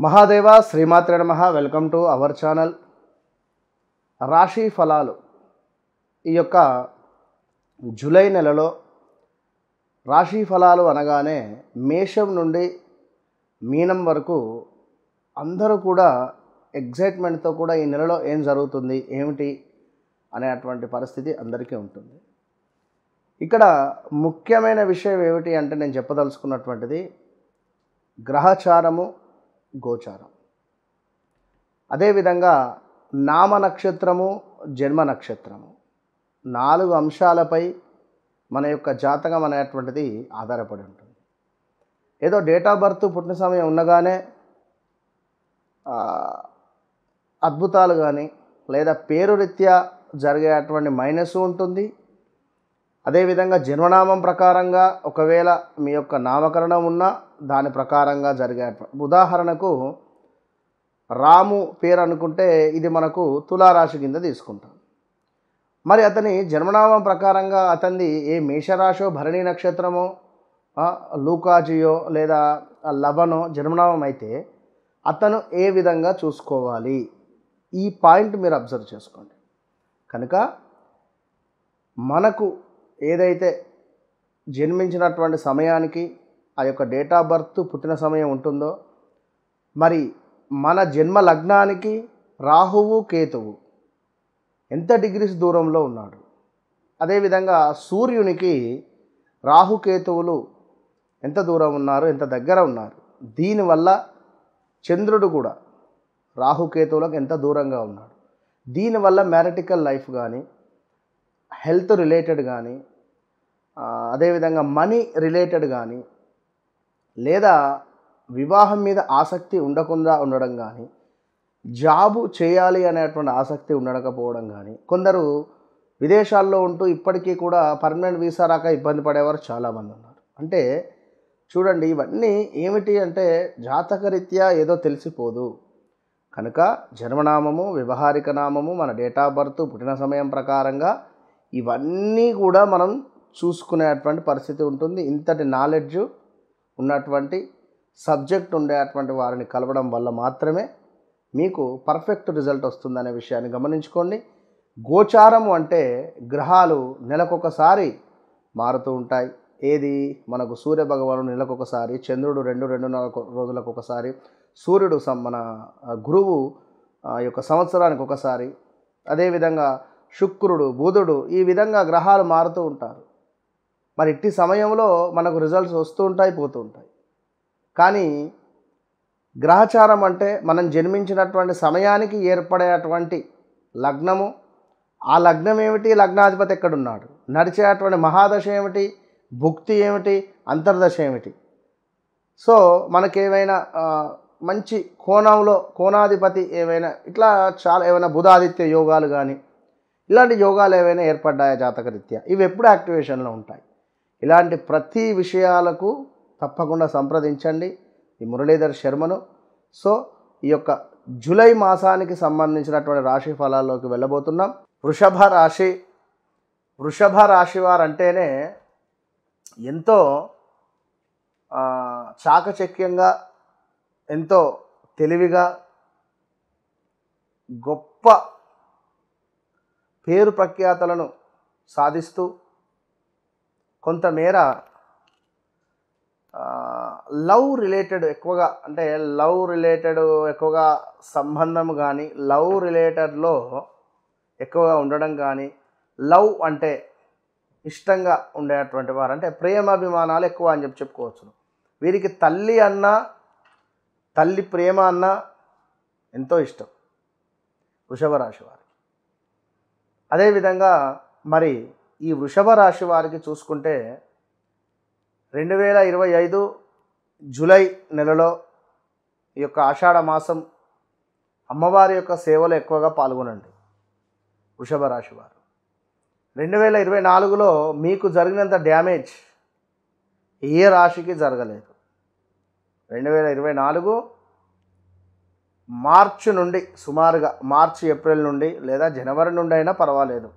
మహాదేవ శ్రీమాత్రే నమః. Welcome to our channel. రాశి ఫలాలు. ఈ యొక్క జూలై నెలలో రాశి ఫలాలు అనగానే మేషం నుండి మీనం వరకు అందరూ కూడా ఎగ్జైట్మెంట్తో కూడా ఈ నెలలో ఏం జరుగుతుంది ఏమిటి అనేటువంటి పరిస్థితి అందరికీ ఉంటుంది. ఇక్కడ ముఖ్యమైన విషయం ఏమిటి అంటే నేను చెప్పదలుచుకున్నటువంటిది గ్రహచారము, గోచారం. అదేవిధంగా నామ నక్షత్రము, జన్మ నక్షత్రము 4 అంశాలపై మన యొక్క జాతకం అనేటువంటిది ఆధారపడి ఉంటుంది. ఏదో డేట్ ఆఫ్ బర్త్ పుట్టిన సమయం ఉండగానే అద్భుతాలు కానీ లేదా పేరు రీత్యా జరిగేటువంటి మైనస్ ఉంటుంది. అదేవిధంగా జన్మనామం ప్రకారంగా ఒకవేళ మీ యొక్క నామకరణం ఉన్నా దాని ప్రకారంగా జరిగే, ఉదాహరణకు రాము పేరు అనుకుంటే ఇది మనకు తులారాశి కింద తీసుకుంటాం. మరి అతని జన్మనామం ప్రకారంగా అతనిది ఏ మేషరాశో, భరణి నక్షత్రమో, లూకాజియో లేదా లవనో జన్మనామం అయితే అతను ఏ విధంగా చూసుకోవాలి, ఈ పాయింట్ మీరు అబ్జర్వ్ చేసుకోండి. కనుక మనకు ఏదైతే జన్మించినటువంటి సమయానికి ఆ యొక్క డేట్ ఆఫ్ బర్త్ పుట్టిన సమయం ఉంటుందో, మరి మన జన్మ లగ్నానికి రాహువు, కేతువు ఎంత డిగ్రీస్ దూరంలో ఉన్నాడు, అదేవిధంగా సూర్యునికి రాహుకేతువులు ఎంత దూరం ఉన్నారు, ఎంత దగ్గర ఉన్నారు, దీనివల్ల చంద్రుడు కూడా రాహుకేతువులకు ఎంత దూరంగా ఉన్నాడు, దీనివల్ల మ్యారిటికల్ లైఫ్ కానీ, హెల్త్ రిలేటెడ్ కానీ, అదేవిధంగా మనీ రిలేటెడ్ కానీ, లేదా వివాహం మీద ఆసక్తి ఉండకుండా ఉండడం కానీ, జాబు చేయాలి అనేటువంటి ఆసక్తి ఉండకపోవడం కానీ, కొందరు విదేశాల్లో ఉంటూ ఇప్పటికీ కూడా పర్మనెంట్ వీసా రాక ఇబ్బంది పడేవారు చాలామంది ఉన్నారు. అంటే చూడండి, ఇవన్నీ ఏమిటి అంటే జాతకరీత్యా ఏదో తెలిసిపోదు. కనుక జన్మనామము, వ్యవహారిక నామము, మన డేట్ ఆఫ్ బర్త్ పుట్టిన సమయం ప్రకారంగా ఇవన్నీ కూడా మనం చూసుకునేటువంటి పరిస్థితి ఉంటుంది. ఇంతటి నాలెడ్జ్ ఉన్నటువంటి సబ్జెక్ట్ ఉండేటువంటి వారిని కలవడం వల్ల మాత్రమే మీకు పర్ఫెక్ట్ రిజల్ట్ వస్తుందనే విషయాన్ని గమనించుకోండి. గోచారము అంటే గ్రహాలు నెలకొకసారి మారుతూ ఉంటాయి. ఏది మనకు సూర్య భగవానుడు నెలకొకసారి, చంద్రుడు 2-2.5 రోజులకు ఒకసారి, సూర్యుడు మన గురువు యొక్క సంవత్సరానికి ఒకసారి, అదేవిధంగా శుక్రుడు, బుధుడు, ఈ విధంగా గ్రహాలు మారుతూ ఉంటారు. మరి ఇట్టి సమయంలో మనకు రిజల్ట్స్ వస్తూ ఉంటాయి, పోతూ ఉంటాయి. కానీ గ్రహచారం అంటే మనం జన్మించినటువంటి సమయానికి ఏర్పడేటువంటి లగ్నము, ఆ లగ్నం ఏమిటి, లగ్నాధిపతి ఎక్కడున్నాడు, నడిచేటువంటి మహాదశ ఏమిటి, భుక్తి ఏమిటి, అంతర్దశ ఏమిటి. సో మనకేమైనా మంచి కోణంలో కోణాధిపతి ఏమైనా ఇట్లా చాలా ఏమైనా బుధాదిత్య యోగాలు కానీ ఇలాంటి యోగాలు ఏవైనా ఏర్పడ్డాయా జాతకరీత్యా, ఇవి ఎప్పుడు యాక్టివేషన్లో ఉంటాయి. ఇలాంటి ప్రతి విషయాలకు తప్పకుండా సంప్రదించండి ఈ మురళీధర్ శర్మను. సో ఈ యొక్క జూలై మాసానికి సంబంధించినటువంటి రాశి ఫలాల్లోకి వెళ్ళబోతున్నాం. వృషభ రాశి. వృషభ రాశి వారు అంటేనే ఎంతో చాకచక్యంగా, ఎంతో తెలివిగా, గొప్ప పేరు ప్రఖ్యాతలను సాధిస్తూ కొంతమేర లవ్ రిలేటెడ్ ఎక్కువగా, అంటే లవ్ రిలేటెడ్ ఎక్కువగా సంబంధం కానీ, లవ్ రిలేటెడ్లో ఎక్కువగా ఉండడం కానీ, లవ్ అంటే ఇష్టంగా ఉండేటువంటి వారు, అంటే ప్రేమాభిమానాలు ఎక్కువ అని చెప్పుకోవచ్చు. వీరికి తల్లి అన్న, తల్లి ప్రేమ అన్న ఎంతో ఇష్టం వృషభ రాశి వారికి. అదేవిధంగా మరి ఈ వృషభ రాశి వారికి చూసుకుంటే 2025 జూలై నెలలో ఈ యొక్క ఆషాఢ మాసం అమ్మవారి యొక్క సేవలో ఎక్కువగా పాల్గొనండి వృషభ రాశి వారు. 2024లో మీకు జరిగినంత డ్యామేజ్ ఏ రాశికి జరగలేదు. 2024 మార్చి నుండి, సుమారుగా మార్చి, ఏప్రిల్ నుండి లేదా జనవరి నుండి అయినా పర్వాలేదు,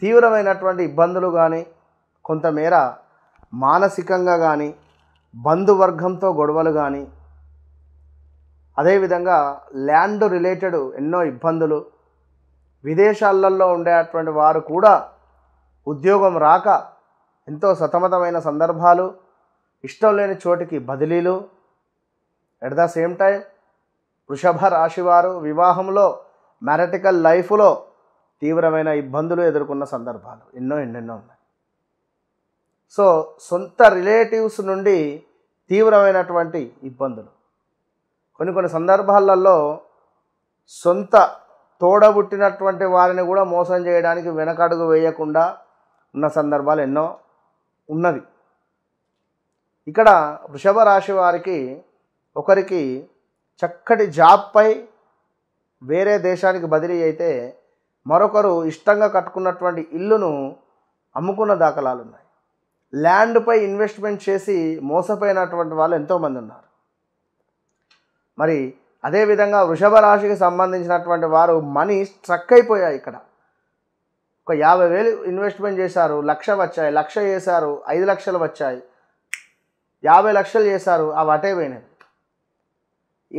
తీవ్రమైనటువంటి ఇబ్బందులు కానీ, కొంతమేర మానసికంగా కానీ, బంధువర్గంతో గొడవలు కానీ, అదేవిధంగా ల్యాండ్ రిలేటెడ్ ఎన్నో ఇబ్బందులు, విదేశాలలో ఉండేటువంటి వారు కూడా ఉద్యోగం రాక ఎంతో సతమతమైన సందర్భాలు, ఇష్టం లేని చోటికి బదిలీలు. ఎట్ ద సేమ్ టైం వృషభ రాశి వారు వివాహంలో, మ్యారిటికల్ లైఫ్లో తీవ్రమైన ఇబ్బందులు ఎదుర్కొన్న సందర్భాలు ఎన్నెన్నో ఉన్నాయి. సో సొంత రిలేటివ్స్ నుండి తీవ్రమైనటువంటి ఇబ్బందులు, కొన్ని సందర్భాలలో సొంత తోడబుట్టినటువంటి వారిని కూడా మోసం చేయడానికి వెనకడుగు వేయకుండా ఉన్న సందర్భాలు ఎన్నో ఉన్నవి. ఇక్కడ వృషభ రాశి వారికి ఒకరికి చక్కటి జాబ్పై వేరే దేశానికి బదిలీ అయితే మరొకరు ఇష్టంగా కట్టుకున్నటువంటి ఇల్లును అమ్ముకున్న దాఖలాలు ఉన్నాయి. ల్యాండ్పై ఇన్వెస్ట్మెంట్ చేసి మోసపోయినటువంటి వాళ్ళు ఎంతోమంది ఉన్నారు. మరి అదేవిధంగా వృషభ రాశికి సంబంధించినటువంటి వారు మనీ స్ట్రక్ అయిపోయాయి. ఇక్కడ ఒక 50,000 ఇన్వెస్ట్మెంట్ చేశారు, 1,00,000 వచ్చాయి, 1,00,000 చేశారు, 5 లక్షలు వచ్చాయి, 50 లక్షలు చేశారు, అవి అటే పోయినాయి.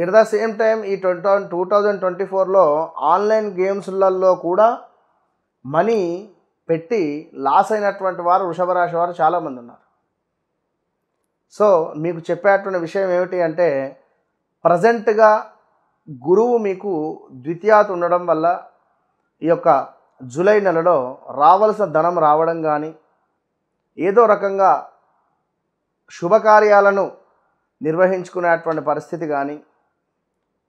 ఎట్ ద సేమ్ టైం ఈ 2024లో ఆన్లైన్ గేమ్స్లలో కూడా మనీ పెట్టి లాస్ అయినటువంటి వారు వృషభ రాశి వారు చాలామంది ఉన్నారు. సో మీకు చెప్పేటువంటి విషయం ఏమిటి అంటే, ప్రజెంట్గా గురువు మీకు ద్వితీయాత్ ఉండడం వల్ల ఈ యొక్క జూలై నెలలో రావాల్సిన ధనం రావడం కానీ, ఏదో రకంగా శుభకార్యాలను నిర్వహించుకునేటువంటి పరిస్థితి కానీ,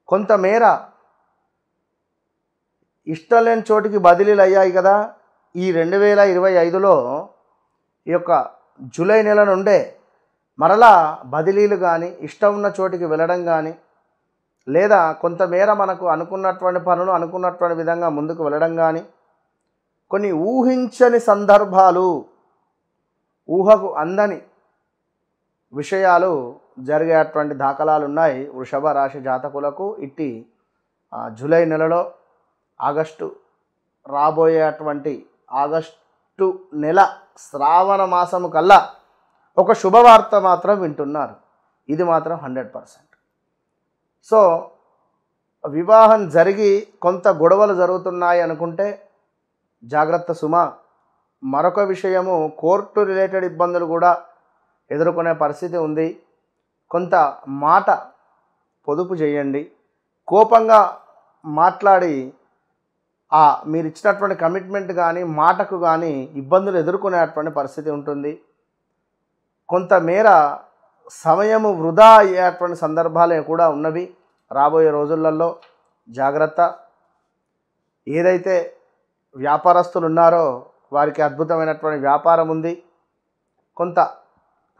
కొంతమేర ఇష్టం లేని చోటికి బదిలీలు అయ్యాయి కదా. ఈ 2025లో ఈ యొక్క జూలై నెల నుండే మరలా బదిలీలు కానీ, ఇష్టం ఉన్న చోటికి వెళ్ళడం కానీ, లేదా కొంతమేర మనకు అనుకున్నటువంటి పనులు అనుకున్నటువంటి విధంగా ముందుకు వెళ్ళడం కానీ, కొన్ని ఊహించని సందర్భాలు, ఊహకు అందని విషయాలు జరిగేటువంటి దాఖలాలు ఉన్నాయి వృషభ రాశి జాతకులకు. ఇట్టి జూలై నెలలో రాబోయేటువంటి ఆగస్టు నెల శ్రావణ మాసము కల్లా ఒక శుభవార్త మాత్రం వింటున్నారు. ఇది మాత్రం 100%. సో వివాహం జరిగి కొంత గొడవలు జరుగుతున్నాయి అనుకుంటే జాగ్రత్త సుమా. మరొక విషయము, కోర్టు రిలేటెడ్ ఇబ్బందులు కూడా ఎదుర్కొనే పరిస్థితి ఉంది. కొంత మాట పొదుపు చేయండి. కోపంగా మాట్లాడి మీరు ఇచ్చినటువంటి కమిట్మెంట్ కానీ, మాటకు కానీ ఇబ్బందులు ఎదుర్కొనేటువంటి పరిస్థితి ఉంటుంది. కొంతమేర సమయము వృధా అయ్యేటువంటి సందర్భాలే కూడా ఉన్నవి. రాబోయే రోజులలో జాగ్రత్త. ఏదైతే వ్యాపారస్తులు ఉన్నారో వారికి అద్భుతమైనటువంటి వ్యాపారం ఉంది. కొంత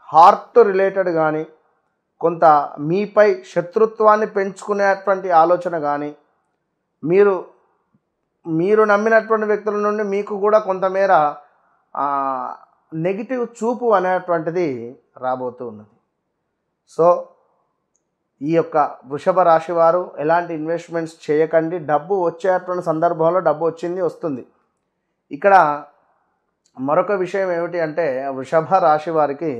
హార్ట్ రిలేటెడ్ కానీ, కొంత మీపై శత్రుత్వాన్ని పెంచుకునేటువంటి ఆలోచన కానీ, మీరు నమ్మినటువంటి వ్యక్తుల నుండి మీకు కూడా కొంతమేర నెగిటివ్ చూపు అనేటువంటిది రాబోతూ ఉన్నది. సో ఈ యొక్క వృషభ రాశి వారు ఎలాంటి ఇన్వెస్ట్మెంట్స్ చేయకండి. డబ్బు వచ్చేటువంటి సందర్భంలో డబ్బు వస్తుంది. ఇక్కడ మరొక విషయం ఏమిటి అంటే, వృషభ రాశి వారికి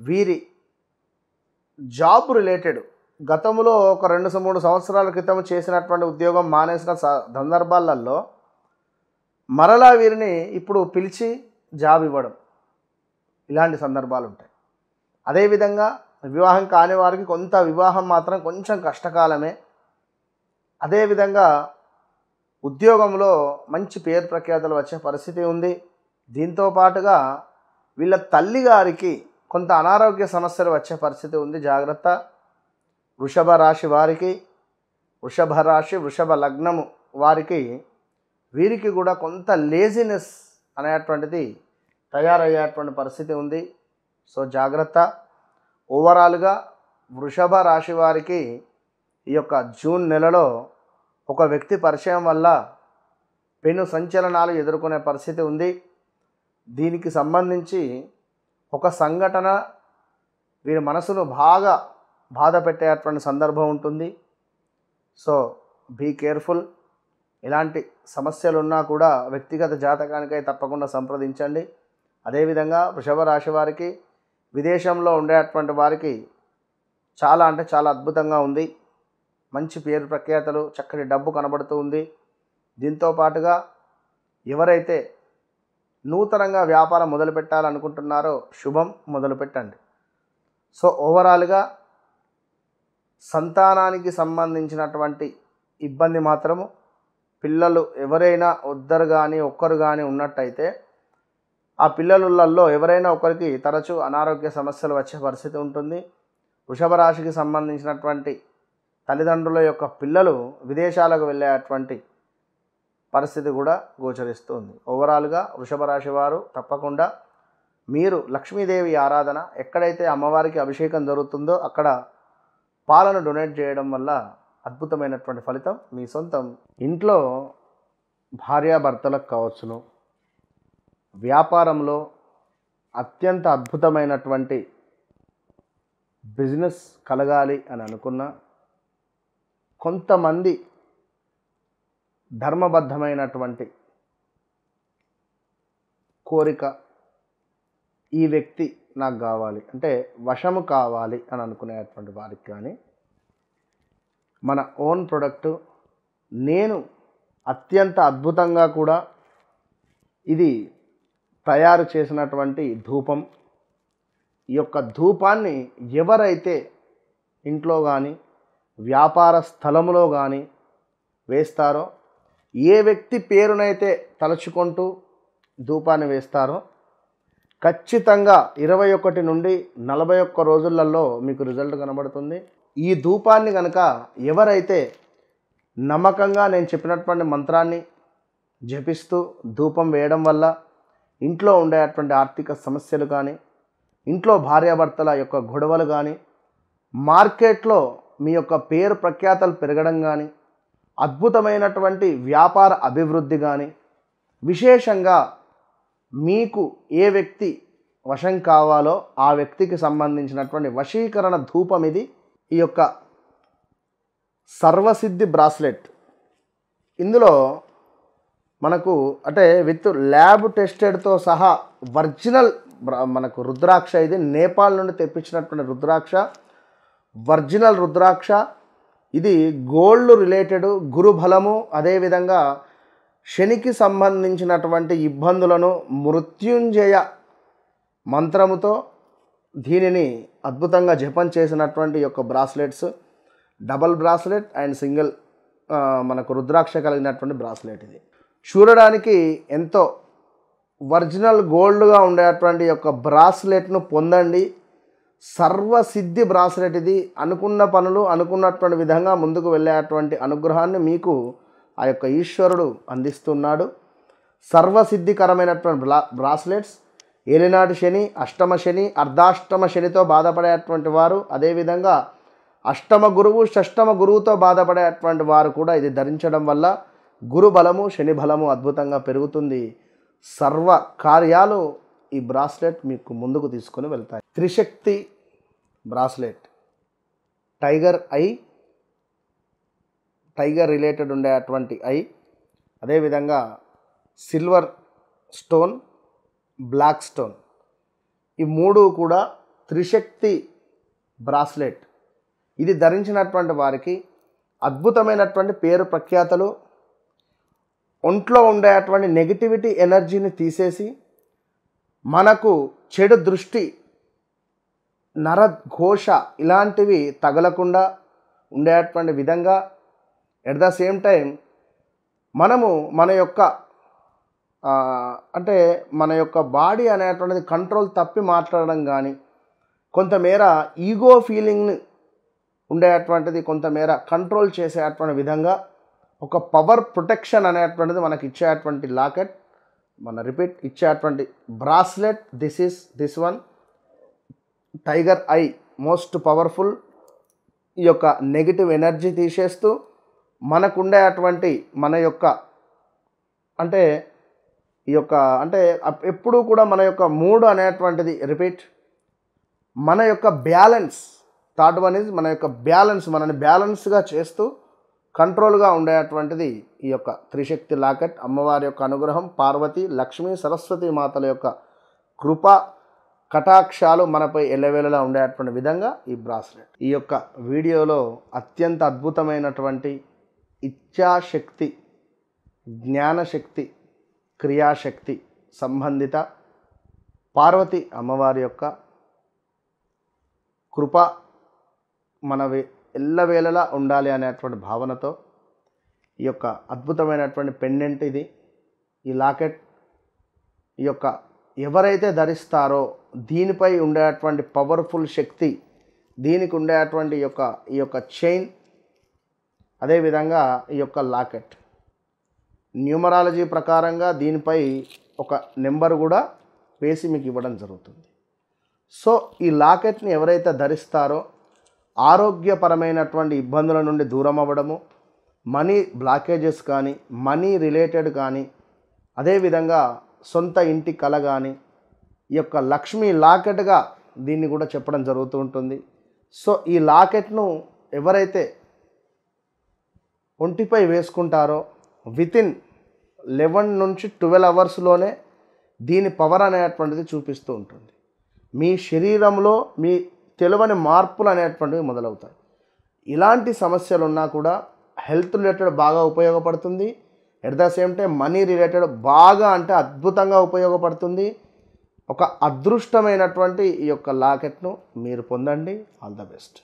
వీరి జాబ్ రిలేటెడ్ గతంలో ఒక 2-3 సంవత్సరాల క్రితం చేసినటువంటి ఉద్యోగం మానేసిన సందర్భాలలో మరలా వీరిని ఇప్పుడు పిలిచి జాబ్ ఇవ్వడం, ఇలాంటి సందర్భాలు ఉంటాయి. అదేవిధంగా వివాహం కాని వారికి కొంత వివాహం మాత్రం కొంచెం కష్టకాలమే. అదేవిధంగా ఉద్యోగంలో మంచి పేరు ప్రఖ్యాతలు వచ్చే పరిస్థితి ఉంది. దీంతో పాటుగా వీళ్ళ తల్లి గారికి కొంత అనారోగ్య సమస్యలు వచ్చే పరిస్థితి ఉంది. జాగ్రత్త. వృషభ రాశి వారికి, వృషభ రాశి వృషభ లగ్నము వారికి, వీరికి కూడా కొంత లేజినెస్ అనేటువంటిది తయారయ్యేటువంటి పరిస్థితి ఉంది. సో జాగ్రత్త. ఓవరాల్గా వృషభ రాశి వారికి ఈ యొక్క జూన్ నెలలో ఒక వ్యక్తి పరిచయం వల్ల పెను సంచలనాలు ఎదుర్కొనే పరిస్థితి ఉంది. దీనికి సంబంధించి ఒక సంఘటన వీరి మనసును బాగా బాధ పెట్టేటువంటి సందర్భం ఉంటుంది. So be careful. ఇలాంటి సమస్యలు ఉన్నా కూడా వ్యక్తిగత జాతకానికై తప్పకుండా సంప్రదించండి. అదేవిధంగా వృషభ రాశి వారికి, విదేశంలో ఉండేటువంటి వారికి చాలా అంటే చాలా అద్భుతంగా ఉంది. మంచి పేరు ప్రఖ్యాతలు, చక్కటి డబ్బు కనబడుతూ ఉంది. దీంతో పాటుగా ఎవరైతే నూతనంగా వ్యాపారం మొదలు పెట్టాలనుకుంటున్నారో శుభం, మొదలుపెట్టండి. సో ఓవరాల్గా సంతానానికి సంబంధించినటువంటి ఇబ్బంది మాత్రము, పిల్లలు ఎవరైనా ఒక్కరు కానీ ఉన్నట్టయితే ఆ పిల్లలలో ఎవరైనా ఒకరికి తరచూ అనారోగ్య సమస్యలు వచ్చే పరిస్థితి ఉంటుంది. వృషభ రాశికి సంబంధించినటువంటి తల్లిదండ్రుల యొక్క పిల్లలు విదేశాలకు వెళ్ళేటువంటి పరిస్థితి కూడా గోచరిస్తుంది. ఓవరాల్గా వృషభ రాశి వారు తప్పకుండా మీరు లక్ష్మీదేవి ఆరాధన, ఎక్కడైతే అమ్మవారికి అభిషేకం జరుగుతుందో అక్కడ పాలను డొనేట్ చేయడం వల్ల అద్భుతమైనటువంటి ఫలితం మీ సొంతం. ఇంట్లో భార్యాభర్తలకు కావచ్చును, వ్యాపారంలో అత్యంత అద్భుతమైనటువంటి బిజినెస్ కలగాలి అని అనుకున్న కొంతమంది ధర్మబద్ధమైనటువంటి కోరిక, ఈ వ్యక్తి నాకు కావాలి అంటే వశము కావాలి అని అనుకునేటువంటి వారికి కానీ మన ఓన్ ప్రొడక్టు నేను అత్యంత అద్భుతంగా కూడా ఇది తయారు చేసినటువంటి ధూపం, ఈ యొక్క ధూపాన్ని ఎవరైతే ఇంట్లో కానీ వ్యాపార స్థలములో కానీ వేస్తారో, ఏ వ్యక్తి పేరునైతే తలుచుకుంటూ ధూపాన్ని వేస్తారో ఖచ్చితంగా 21 నుండి 41 రోజులలో మీకు రిజల్ట్ కనబడుతుంది. ఈ ధూపాన్ని కనుక ఎవరైతే నమ్మకంగా నేను చెప్పినటువంటి మంత్రాన్ని జపిస్తూ ధూపం వేయడం వల్ల ఇంట్లో ఉండేటువంటి ఆర్థిక సమస్యలు కానీ, ఇంట్లో భార్యాభర్తల యొక్క గొడవలు కానీ, మార్కెట్లో మీ యొక్క పేరు ప్రఖ్యాతలు పెరగడం కానీ, అద్భుతమైనటువంటి వ్యాపార అభివృద్ధి కానీ, విశేషంగా మీకు ఏ వ్యక్తి వశం కావాలో ఆ వ్యక్తికి సంబంధించినటువంటి వశీకరణ ధూపం ఇది. ఈ యొక్క సర్వసిద్ధి బ్రాస్లెట్ ఇందులో మనకు అంటే విత్ ల్యాబ్ టెస్టెడ్తో సహా ఒరిజినల్ మనకు రుద్రాక్ష, ఇది నేపాల్ నుండి తెప్పించినటువంటి రుద్రాక్ష, ఒరిజినల్ రుద్రాక్ష. ఇది గోల్డ్ రిలేటెడ్, గురుబలము, అదేవిధంగా శనికి సంబంధించినటువంటి ఇబ్బందులను మృత్యుంజయ మంత్రముతో దీనిని అద్భుతంగా జపం చేసినటువంటి యొక్క bracelets, double bracelet and single మనకు రుద్రాక్ష కలిగినటువంటి బ్రాస్లెట్. ఇది చూడడానికి ఎంతో ఒరిజినల్ గోల్డ్గా ఉండేటువంటి యొక్క బ్రాస్లెట్ను పొందండి. సర్వసిద్ధి బ్రాస్లెట్ ఇది. అనుకున్న పనులు అనుకున్నటువంటి విధంగా ముందుకు వెళ్ళేటువంటి అనుగ్రహాన్ని మీకు ఆ యొక్క ఈశ్వరుడు అందిస్తున్నాడు. సర్వసిద్ధికరమైనటువంటి బ్రాస్లెట్స్. ఏలినాటి శని, అష్టమ శని, అర్ధాష్టమ శనితో బాధపడేటువంటి వారు, అదేవిధంగా అష్టమ గురువు, షష్టమ గురువుతో బాధపడేటువంటి వారు కూడా ఇది ధరించడం వల్ల గురు బలము, శని బలము అద్భుతంగా పెరుగుతుంది. సర్వ కార్యాలు ఈ బ్రాస్లెట్ మీకు ముందుకు తీసుకొని వెళ్తాయి. Trishakti bracelet, tiger eye, tiger related ఉండేటువంటి ఐ, అదేవిధంగా సిల్వర్ స్టోన్, బ్లాక్ స్టోన్, ఈ మూడు కూడా త్రిశక్తి బ్రాస్లెట్. ఇది ధరించినటువంటి వారికి అద్భుతమైనటువంటి పేరు ప్రఖ్యాతలు, ఒంట్లో ఉండేటువంటి నెగిటివిటీ ఎనర్జీని తీసేసి మనకు చెడు దృష్టి, నరఘోష ఇలాంటివి తగలకుండా ఉండేటువంటి విధంగా, ఎట్ ద సేమ్ టైం మనము మన యొక్క అంటే మన యొక్క బాడీ అనేటువంటిది కంట్రోల్ తప్పి మాట్లాడడం కానీ, కొంతమేర ఈగో ఫీలింగ్ని ఉండేటువంటిది కొంతమేర కంట్రోల్ చేసేటువంటి విధంగా ఒక పవర్ ప్రొటెక్షన్ అనేటువంటిది మనకి ఇచ్చేటువంటి లాకెట్, మన రిపీట్ ఇచ్చేటువంటి bracelet. This one tiger I most powerful. ఈ యొక్క నెగిటివ్ ఎనర్జీ తీసేస్తూ మనకుండేటువంటి మన యొక్క అంటే ఈ యొక్క అంటే ఎప్పుడూ కూడా మన యొక్క మూడ్ అనేటువంటిది రిపీట్, మన యొక్క బ్యాలెన్స్. థర్డ్ వన్ ఈజ్ మన యొక్క బ్యాలెన్స్, మనని బ్యాలెన్స్గా చేస్తూ కంట్రోల్గా ఉండేటువంటిది ఈ యొక్క త్రిశక్తి లాకెట్. అమ్మవారి యొక్క అనుగ్రహం, పార్వతి, లక్ష్మీ, సరస్వతి మాతల యొక్క కృప కటాక్షాలు మనపై ఎల్లవేళలా ఉండేటువంటి విధంగా ఈ బ్రాస్లెట్. ఈ యొక్క వీడియోలో అత్యంత అద్భుతమైనటువంటి ఇచ్ఛాశక్తి, జ్ఞానశక్తి, క్రియాశక్తి సంబంధిత పార్వతి అమ్మవారి యొక్క కృప మనవి ఎల్లవేళలా ఉండాలి అనేటువంటి భావనతో ఈ యొక్క అద్భుతమైనటువంటి పెండెంట్ ఇది. ఈ లాకెట్ ఈ యొక్క ఎవరైతే ధరిస్తారో దీనిపై ఉండేటువంటి పవర్ఫుల్ శక్తి, దీనికి ఉండేటువంటి ఈ యొక్క చైన్, అదేవిధంగా ఈ యొక్క లాకెట్ న్యూమరాలజీ ప్రకారంగా దీనిపై ఒక నెంబర్ కూడా వేసి మీకు ఇవ్వడం జరుగుతుంది. సో ఈ లాకెట్ని ఎవరైతే ధరిస్తారో ఆరోగ్యపరమైనటువంటి ఇబ్బందుల నుండి దూరం అవ్వడము, మనీ బ్లాకేజెస్ కానీ, మనీ రిలేటెడ్ కానీ, అదేవిధంగా సొంత ఇంటి కల కానీ, ఈ యొక్క లక్ష్మీ లాకెట్గా దీన్ని కూడా చెప్పడం జరుగుతూ ఉంటుంది. సో ఈ లాకెట్ను ఎవరైతే ఒంటిపై వేసుకుంటారో వితిన్ 11 నుంచి 12 అవర్స్లోనే దీని పవర్ అనేటువంటిది చూపిస్తూ ఉంటుంది. మీ శరీరంలో మీ తెలియని మార్పులు అనేటువంటివి మొదలవుతాయి. ఇలాంటి సమస్యలు ఉన్నా కూడా హెల్త్ రిలేటెడ్ బాగా ఉపయోగపడుతుంది. At the same time money related బాగా అంటే అద్భుతంగా ఉపయోగపడుతుంది. ఒక అదృష్టమైనటువంటి ఈ యొక్క లాకెట్ను మీరు పొందండి. All the best.